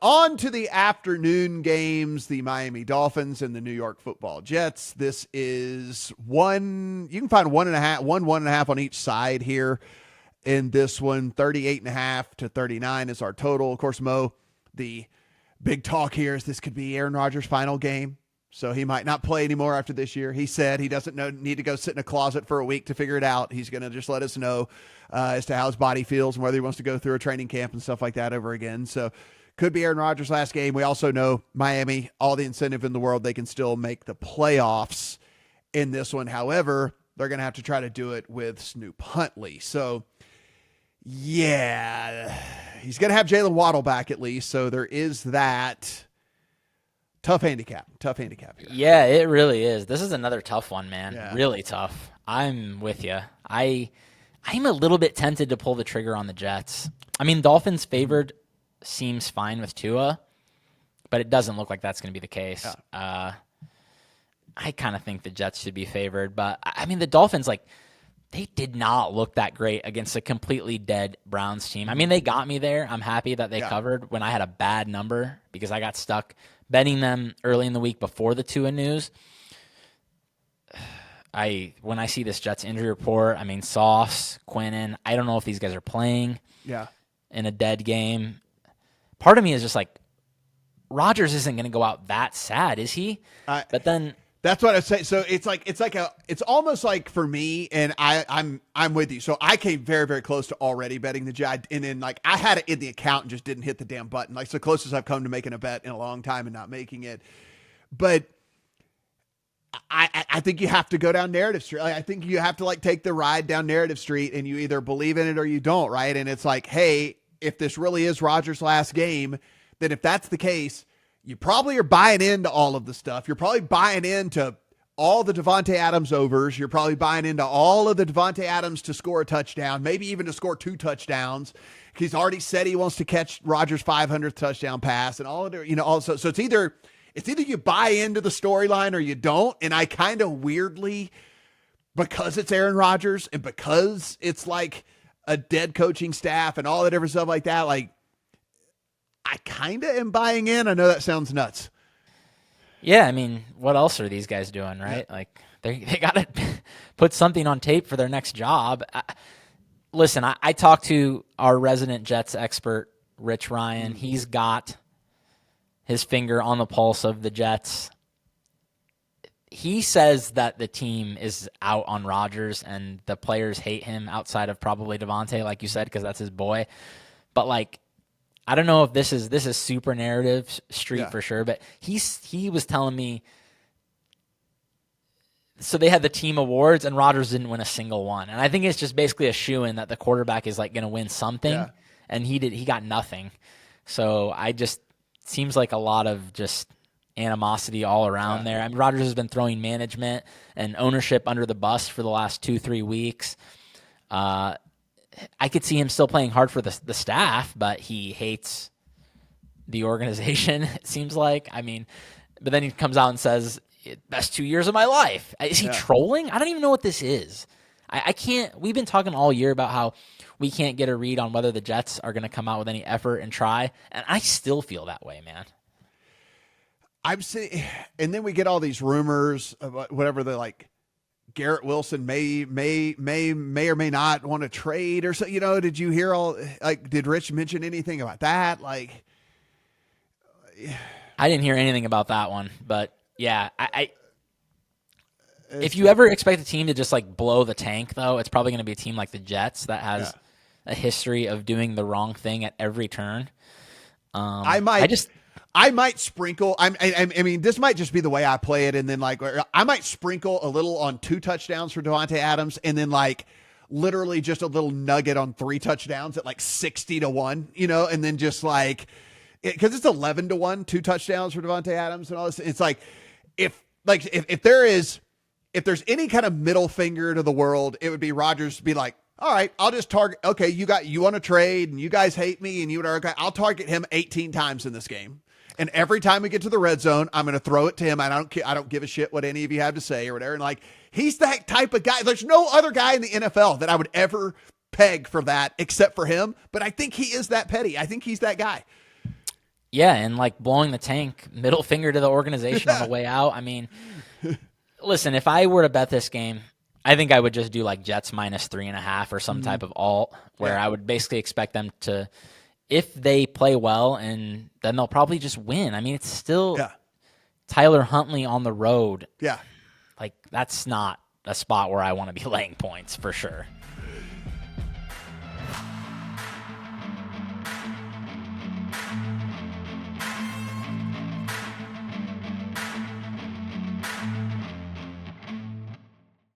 On to the afternoon games, the Miami Dolphins and the New York Football Jets. This is one, you can find 1.5 on each side here in this one. 38.5 to 39 is our total. Of course, Mo, the big talk here is this could be Aaron Rodgers' final game. So he might not play anymore after this year. He said he doesn't need to go sit in a closet for a week to figure it out. He's going to just let us know as to how his body feels and whether he wants to go through a training camp and stuff like that over again. So could be Aaron Rodgers' last game. We also know Miami, all the incentive in the world, they can still make the playoffs in this one. However, they're going to have to try to do it with Snoop Huntley. So, yeah, he's going to have Jalen Waddle back at least. So there is that. Tough handicap here. Yeah, it really is. This is another tough one, man. Yeah. Really tough. I'm with you. I'm a little bit tempted to pull the trigger on the Jets. I mean, Dolphins favored seems fine with Tua, but it doesn't look like that's going to be the case. Yeah. I kind of think the Jets should be favored, but I mean, the Dolphins, like, they did not look that great against a completely dead Browns team. I mean, they got me there. I'm happy that they covered when I had a bad number because I got stuck betting them early in the week before the Tua news. When I see this Jets injury report, I mean, Sauce, Quinnen, I don't know if these guys are playing in a dead game. Part of me is just like, Rodgers isn't going to go out that sad, is he? But then that's what I say. So it's almost like for me, and I'm with you. So I came very, very close to already betting the Jets, and then like I had it in the account and just didn't hit the damn button. Like, it's the closest I've come to making a bet in a long time and not making it. But I think you have to go down narrative street. Like, I think you have to like take the ride down narrative street, and you either believe in it or you don't, right? And it's like, hey, if this really is Rodgers' last game, then if that's the case, you probably are buying into all of the stuff. You're probably buying into all the Devontae Adams overs. You're probably buying into all of the Devontae Adams to score a touchdown, maybe even to score 2 touchdowns. He's already said he wants to catch Rodgers' 500th touchdown pass and all of it, also. So it's either you buy into the storyline or you don't. And I kind of weirdly, because it's Aaron Rodgers and because it's like a dead coaching staff and all the different stuff like that, like, I kind of am buying in. I know that sounds nuts. Yeah, I mean, what else are these guys doing, right? Yeah. Like, they got to put something on tape for their next job. Listen, I talked to our resident Jets expert, Rich Ryan. He's got his finger on the pulse of the Jets. He says that the team is out on Rodgers and the players hate him outside of probably Devontae, like you said, because that's his boy. But, like, I don't know if this is super narrative street for sure, but he was telling me, so they had the team awards and Rodgers didn't win a single one. And I think it's just basically a shoo-in that the quarterback is like going to win something, and he got nothing. So seems like a lot of just animosity all around there. I mean, Rodgers has been throwing management and ownership under the bus for the last 2-3 weeks. I could see him still playing hard for the staff, but he hates the organization, it seems like. I mean, but then he comes out and says, best 2 years of my life. Is he trolling? I don't even know what this is. I can't. We've been talking all year about how we can't get a read on whether the Jets are going to come out with any effort and try, and I still feel that way, man. I'm sitting, and then we get all these rumors about whatever they're like. Garrett Wilson may or may not want to trade or so. Did you hear did Rich mention anything about that? Like, I didn't hear anything about that one, but yeah, if you ever expect a team to just like blow the tank, though, it's probably going to be a team like the Jets that has a history of doing the wrong thing at every turn. I might sprinkle. I mean, this might just be the way I play it, and then like I might sprinkle a little on 2 touchdowns for Devontae Adams, and then like literally just a little nugget on 3 touchdowns at like 60-1, and then just like because it's 11-1, 2 touchdowns for Devontae Adams and all this. It's like if there's any kind of middle finger to the world, it would be Rodgers to be like, all right, I'll just target. Okay, you want to trade, and you guys hate me, and okay, I'll target him 18 times in this game. And every time we get to the red zone, I'm going to throw it to him. I don't give a shit what any of you have to say or whatever. And like, he's that type of guy. There's no other guy in the NFL that I would ever peg for that except for him. But I think he is that petty. I think he's that guy. Yeah, and like blowing the tank, middle finger to the organization on the way out. I mean, listen, if I were to bet this game, I think I would just do like Jets -3.5 or some type of alt where I would basically expect them to, if they play well, and then they'll probably just win. I mean, it's still Tyler Huntley on the road. Yeah. Like, that's not a spot where I want to be laying points for sure.